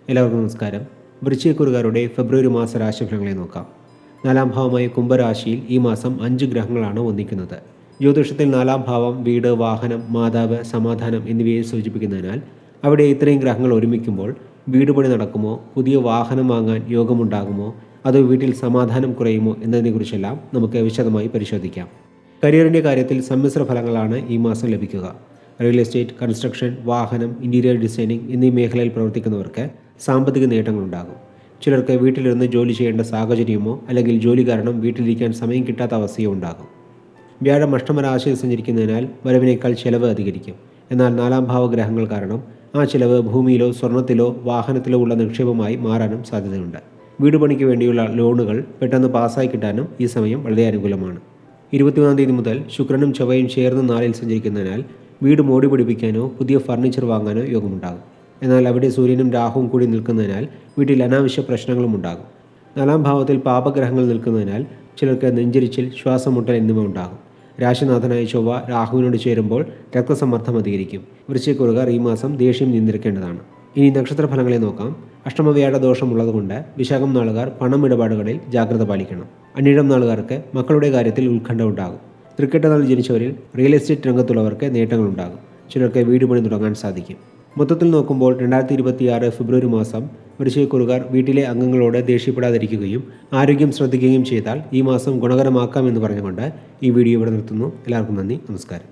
എല്ലാവർക്കും നമസ്കാരം. വൃശ്ചികക്കുറുകാരുടെ ഫെബ്രുവരി മാസ രാശിഫലങ്ങളെ നോക്കാം. 4-ാം ഭാവമായ കുംഭരാശിയിൽ ഈ മാസം 5 ഗ്രഹങ്ങളാണ് ഒന്നിക്കുന്നത്. ജ്യോതിഷത്തിൽ 4-ാം ഭാവം വീട്, വാഹനം, മാതാവ്, സമാധാനം എന്നിവയെ സൂചിപ്പിക്കുന്നതിനാൽ അവിടെ ഇത്രയും ഗ്രഹങ്ങൾ ഒരുമിക്കുമ്പോൾ വീട് പണി നടക്കുമോ, പുതിയ വാഹനം വാങ്ങാൻ യോഗമുണ്ടാകുമോ, അതോ വീട്ടിൽ സമാധാനം കുറയുമോ എന്നതിനെക്കുറിച്ചെല്ലാം നമുക്ക് വിശദമായി പരിശോധിക്കാം. കരിയറിൻ്റെ കാര്യത്തിൽ സമ്മിശ്ര ഫലങ്ങളാണ് ഈ മാസം ലഭിക്കുക. റിയൽ എസ്റ്റേറ്റ്, കൺസ്ട്രക്ഷൻ, വാഹനം, ഇൻറ്റീരിയർ ഡിസൈനിങ് എന്നീ മേഖലയിൽ പ്രവർത്തിക്കുന്നവർക്ക് സാമ്പത്തിക നേട്ടങ്ങളുണ്ടാകും. ചിലർക്ക് വീട്ടിലിരുന്ന് ജോലി ചെയ്യേണ്ട സാഹചര്യമോ അല്ലെങ്കിൽ ജോലി കാരണം വീട്ടിലിരിക്കാൻ സമയം കിട്ടാത്ത അവസ്ഥയോ ഉണ്ടാകും. വ്യാഴം അഷ്ടമരാശിയിൽ സഞ്ചരിക്കുന്നതിനാൽ വരവിനേക്കാൾ ചെലവ് അധികരിക്കും. എന്നാൽ 4-ാം ഭാവഗ്രഹങ്ങൾ കാരണം ആ ചെലവ് ഭൂമിയിലോ സ്വർണത്തിലോ വാഹനത്തിലോ ഉള്ള നിക്ഷേപമായി മാറാനും സാധ്യതയുണ്ട്. വീട് പണിക്ക് വേണ്ടിയുള്ള ലോണുകൾ പെട്ടെന്ന് പാസ്സായി കിട്ടാനും ഈ സമയം വളരെ അനുകൂലമാണ്. 21-ാം തീയതി മുതൽ ശുക്രനും ചൊവ്വയും ചേർന്ന് 4-ൽ സഞ്ചരിക്കുന്നതിനാൽ വീട് മോടി പിടിപ്പിക്കാനോ പുതിയ ഫർണിച്ചർ വാങ്ങാനോ യോഗമുണ്ടാകും. എന്നാൽ അവിടെ സൂര്യനും രാഹുവും കൂടി നിൽക്കുന്നതിനാൽ വീട്ടിൽ അനാവശ്യ പ്രശ്നങ്ങളും ഉണ്ടാകും. 4-ാം ഭാവത്തിൽ പാപഗ്രഹങ്ങൾ നിൽക്കുന്നതിനാൽ ചിലർക്ക് നെഞ്ചരിച്ചിൽ, ശ്വാസം മുട്ടൽ എന്നിവ ഉണ്ടാകും. രാശിനാഥനായ ചൊവ്വ രാഹുവിനോട് ചേരുമ്പോൾ രക്തസമ്മർദ്ദം അധികരിക്കും. വൃശ്ചികക്കുറുകാർ ഈ മാസം ദേഷ്യം നിയന്ത്രിക്കേണ്ടതാണ്. ഇനി നക്ഷത്രഫലങ്ങളെ നോക്കാം. അഷ്ടമവ്യാഴ ദോഷമുള്ളതുകൊണ്ട് വിശാഖം നാളുകാർ പണം ഇടപാടുകളിൽ ജാഗ്രത പാലിക്കണം. അനിഴം നാളുകാർക്ക് മക്കളുടെ കാര്യത്തിൽ ഉത്കണ്ഠ ഉണ്ടാകും. തൃക്കേട്ട നാൾ ജനിച്ചവരിൽ റിയൽ എസ്റ്റേറ്റ് രംഗത്തുള്ളവർക്ക് നേട്ടങ്ങളുണ്ടാകും. ചിലർക്ക് വീട് പണി തുടങ്ങാൻ സാധിക്കും. മൊത്തത്തിൽ നോക്കുമ്പോൾ 2026 ഫെബ്രുവരി മാസം വൃശ്ചികക്കുറുകാർ വീട്ടിലെ അംഗങ്ങളോട് ദേഷ്യപ്പെടാതിരിക്കുകയും ആരോഗ്യം ശ്രദ്ധിക്കുകയും ചെയ്താൽ ഈ മാസം ഗുണകരമാക്കാമെന്ന് പറഞ്ഞുകൊണ്ട് ഈ വീഡിയോ ഇവിടെ നിർത്തുന്നു. എല്ലാവർക്കും നന്ദി, നമസ്കാരം.